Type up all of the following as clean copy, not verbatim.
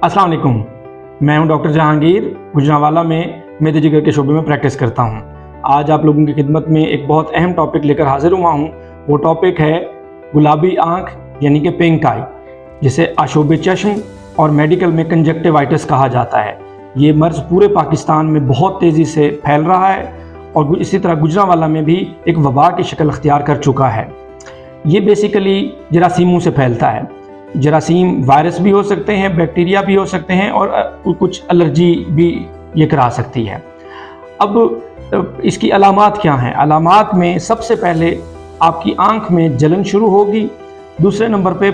अस्सलाम वालेकुम। मैं हूं डॉक्टर जहांगीर, गुजरांवाला में मेदे जिगर के शोबे में प्रैक्टिस करता हूं। आज आप लोगों की खिदमत में एक बहुत अहम टॉपिक लेकर हाजिर हुआ हूं। वो टॉपिक है गुलाबी आँख यानी कि पिंक आई, जिसे आशोब चश्म और मेडिकल में कंजक्टिवाइटिस कहा जाता है। ये मर्ज़ पूरे पाकिस्तान में बहुत तेज़ी से फैल रहा है और इसी तरह गुजरांवाला में भी एक वबा की शक्ल अख्तियार कर चुका है। ये बेसिकली जरासीमों से फैलता है। जरासीम वायरस भी हो सकते हैं, बैक्टीरिया भी हो सकते हैं और कुछ एलर्जी भी ये करा सकती है। अब इसकी अलामात क्या हैं? अलामात में सबसे पहले आपकी आंख में जलन शुरू होगी। दूसरे नंबर पे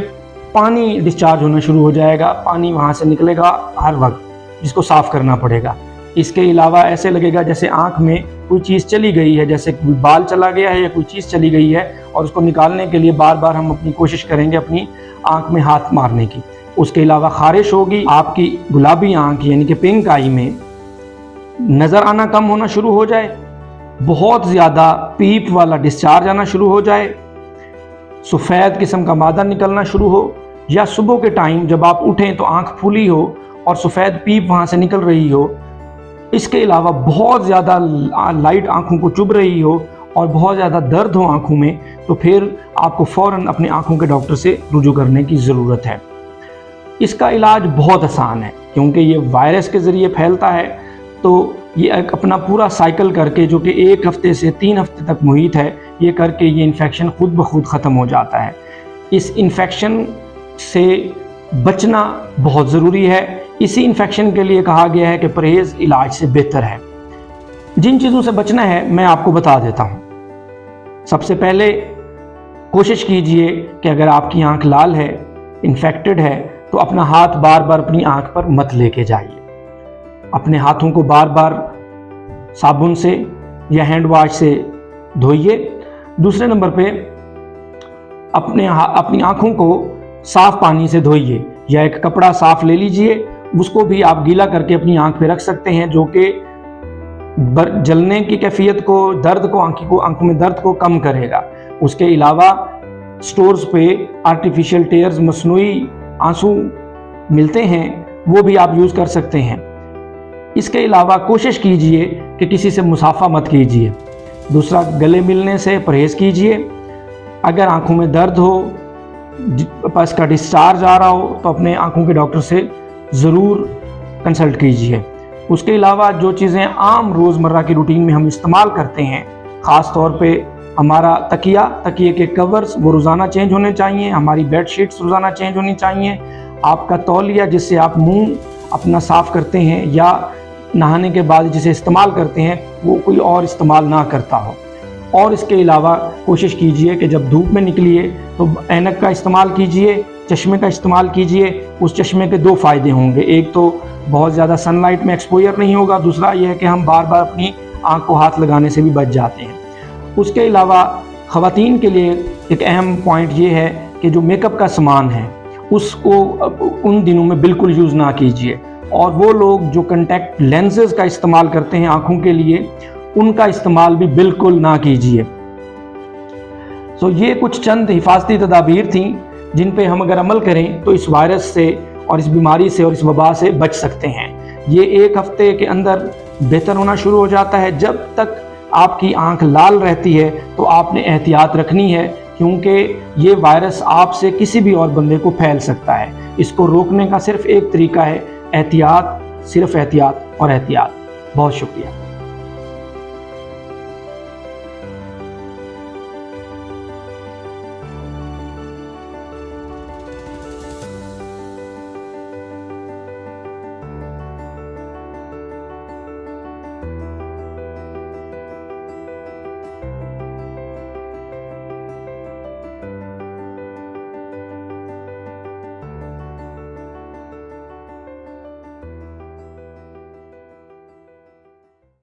पानी डिस्चार्ज होना शुरू हो जाएगा, पानी वहाँ से निकलेगा हर वक्त, जिसको साफ़ करना पड़ेगा। इसके अलावा ऐसे लगेगा जैसे आंख में कोई चीज़ चली गई है, जैसे कोई बाल चला गया है या कोई चीज़ चली गई है, और उसको निकालने के लिए बार बार हम अपनी कोशिश करेंगे अपनी आंख में हाथ मारने की। उसके अलावा खारिश होगी। आपकी गुलाबी आंख यानी कि पिंक आई में नज़र आना कम होना शुरू हो जाए, बहुत ज़्यादा पीप वाला डिस्चार्ज आना शुरू हो जाए, सफ़ेद किस्म का मादा निकलना शुरू हो, या सुबह के टाइम जब आप उठें तो आंख फूली हो और सफ़ेद पीप वहाँ से निकल रही हो। इसके अलावा बहुत ज़्यादा लाइट आंखों को चुभ रही हो और बहुत ज़्यादा दर्द हो आंखों में, तो फिर आपको फ़ौरन अपने आंखों के डॉक्टर से रुजू करने की ज़रूरत है। इसका इलाज बहुत आसान है, क्योंकि ये वायरस के ज़रिए फैलता है। तो ये अपना पूरा साइकिल करके, जो कि 1 हफ्ते से 3 हफ्ते तक मुहित है, ये करके ये इन्फेक्शन खुद ब खुद ख़त्म हो जाता है। इस इन्फेक्शन से बचना बहुत ज़रूरी है। इसी इन्फेक्शन के लिए कहा गया है कि परहेज़ इलाज से बेहतर है। जिन चीज़ों से बचना है मैं आपको बता देता हूँ। सबसे पहले कोशिश कीजिए कि अगर आपकी आंख लाल है, इन्फेक्टेड है, तो अपना हाथ बार बार अपनी आंख पर मत लेके जाइए। अपने हाथों को बार बार साबुन से या हैंड वॉश से धोइए। दूसरे नंबर पे अपनी आंखों को साफ़ पानी से धोइए, या एक कपड़ा साफ़ ले लीजिए, उसको भी आप गीला करके अपनी आंख पे रख सकते हैं, जो कि जलने की कैफियत को, दर्द को, आंखों में दर्द को कम करेगा। उसके अलावा स्टोर्स पे आर्टिफिशियल टेयर्स, मसनूई आंसू मिलते हैं, वो भी आप यूज़ कर सकते हैं। इसके अलावा कोशिश कीजिए कि किसी से मुसाफा मत कीजिए। दूसरा, गले मिलने से परहेज़ कीजिए। अगर आंखों में दर्द हो, पास का डिस्चार्ज आ रहा हो, तो अपने आंखों के डॉक्टर से ज़रूर कंसल्ट कीजिए। उसके अलावा जो चीज़ें आम रोज़मर्रा की रूटीन में हम इस्तेमाल करते हैं, ख़ास तौर पे हमारा तकिए के कवर्स वो रोज़ाना चेंज होने चाहिए, हमारी बेड शीट्स रोज़ाना चेंज होनी चाहिए, आपका तौलिया जिससे आप मुंह अपना साफ़ करते हैं या नहाने के बाद जिसे इस्तेमाल करते हैं, वो कोई और इस्तेमाल ना करता हो। और इसके अलावा कोशिश कीजिए कि जब धूप में निकलिए तो ऐनक का इस्तेमाल कीजिए, चश्मे का इस्तेमाल कीजिए। उस चश्मे के 2 फ़ायदे होंगे। एक तो बहुत ज़्यादा सनलाइट में एक्सपोजर नहीं होगा, दूसरा यह है कि हम बार बार अपनी आँख को हाथ लगाने से भी बच जाते हैं। उसके अलावा ख़वातीन के लिए एक अहम पॉइंट ये है कि जो मेकअप का सामान है उसको उन दिनों में बिल्कुल यूज़ ना कीजिए, और वो लोग जो कॉन्टैक्ट लेंसेज का इस्तेमाल करते हैं आँखों के लिए, उनका इस्तेमाल भी बिल्कुल ना कीजिए। सो ये कुछ चंद हिफाजती तदाबीर थी जिन पे हम अगर अमल करें तो इस वायरस से और इस बीमारी से और इस वबा से बच सकते हैं। ये 1 हफ्ते के अंदर बेहतर होना शुरू हो जाता है। जब तक आपकी आंख लाल रहती है तो आपने एहतियात रखनी है, क्योंकि ये वायरस आपसे किसी भी और बंदे को फैल सकता है। इसको रोकने का सिर्फ एक तरीका है, एहतियात, सिर्फ एहतियात और एहतियात। बहुत शुक्रिया।